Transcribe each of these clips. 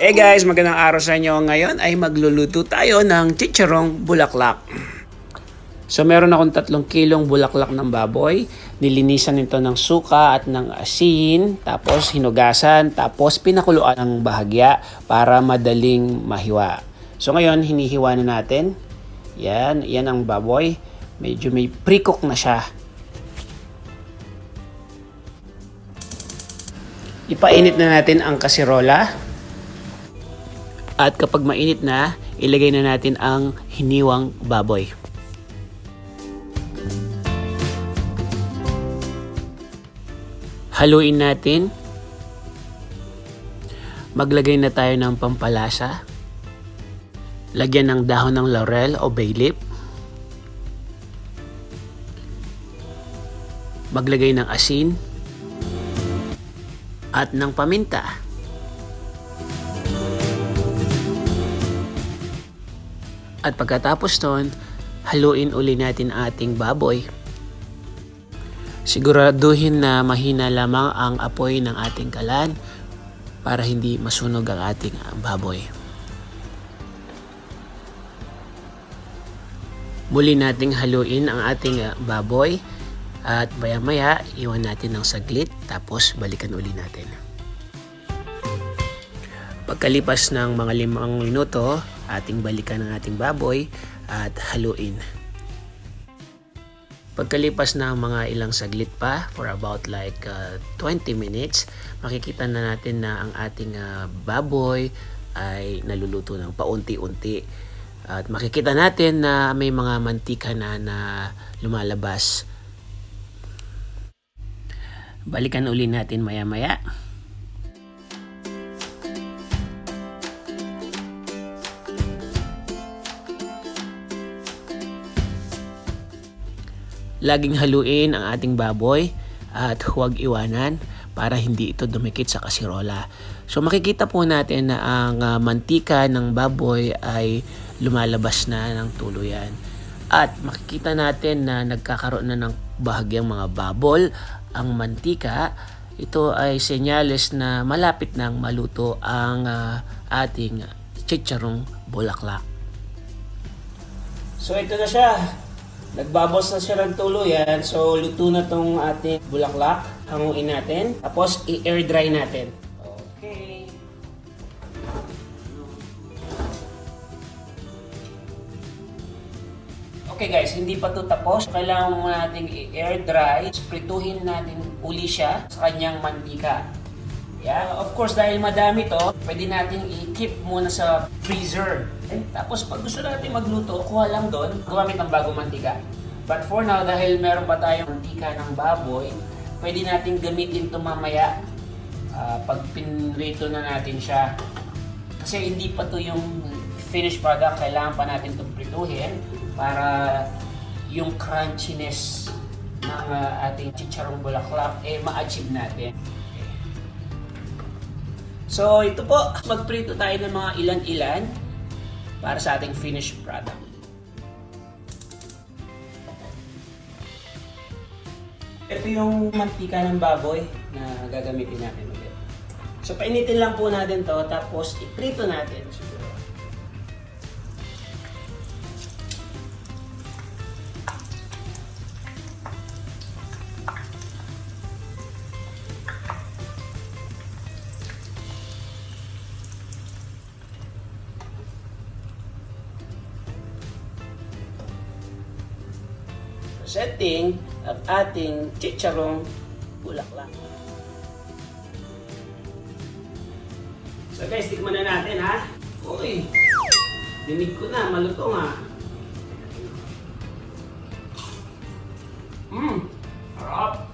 Hey guys, magandang araw sa inyo. Ngayon ay magluluto tayo ng chicharong bulaklak. So meron akong 3 kilong bulaklak ng baboy. Nilinisan ito ng suka at ng asin. Tapos hinugasan. Tapos pinakuluan ng bahagya para madaling mahiwa. So ngayon hinihiwa na natin. Yan ang baboy. Medyo may pre-cook na siya. Ipainit na natin ang kasirola. At kapag mainit na, ilagay na natin ang hiniwang baboy. Haluin natin. Maglagay na tayo ng pampalasa. Lagyan ng dahon ng laurel o bay leaf. Maglagay ng asin at ng paminta. At pagkatapos nun, haluin uli natin ating baboy. Siguraduhin na mahina lamang ang apoy ng ating kalan para hindi masunog ang ating baboy. Muli nating haluin ang ating baboy at maya-maya iwan natin ng saglit tapos balikan uli natin. Pagkalipas ng mga 5 minuto, ating balikan ang ating baboy at haluin. Pagkalipas ng mga ilang saglit pa, for about like 20 minutes, makikita na natin na ang ating baboy ay naluluto ng paunti-unti. At makikita natin na may mga mantika na lumalabas. Balikan uli natin maya-maya. Laging haluin ang ating baboy at huwag iwanan para hindi ito dumikit sa kasirola. So makikita po natin na ang mantika ng baboy ay lumalabas na ng tuluyan. At makikita natin na nagkakaroon na ng bahagyang mga bubble ang mantika. Ito ay senyales na malapit nang maluto ang ating chicharong bulaklak. So ito na siya. Nagbabos na siya ng tuluyan. So, luto na tong ating bulaklak. Hanguin natin. Tapos, i-air dry natin. Okay. Okay guys, hindi pa ito tapos. Kailangan mo natin i-air dry. Prituhin natin uli siya sa kanyang mantika. Yeah, of course, dahil madami to, pwede natin i-keep muna sa freezer. Okay? Tapos pag gusto natin magluto, kuha lang doon, gumamit ng bagong mantika. But for now, dahil meron pa tayong mantika ng baboy, pwede natin gamitin ito mamaya pag pinrito na natin siya. Kasi hindi pa to yung finished product, kailangan pa natin itong prituhin para yung crunchiness ng ating chicharong bulaklak ma-achieve natin. So ito po, magprito tayo ng mga ilan-ilan para sa ating finished product. Ito yung mantika ng baboy na gagamitin natin ulit. So painitin lang po natin to tapos iprito natin siguro. Setting ang ating chicharong bulaklak. So guys, tikman na natin ha. Uy, dinig ko na, maluto nga. Sarap.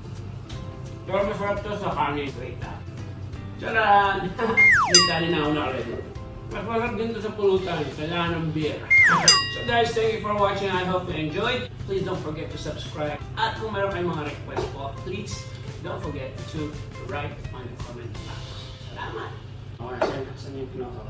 Pero masarap to sa kanin. Wait ha. Charan! May kanin na ako na ulit. Mas masarap din to sa pulutan. Kailangan ng beer. So guys, thank you for watching. I hope you enjoyed. Please don't forget to subscribe. At kung meron kayong mga request po, please don't forget to write on the comment box. Salamat! Saan yung pinaka?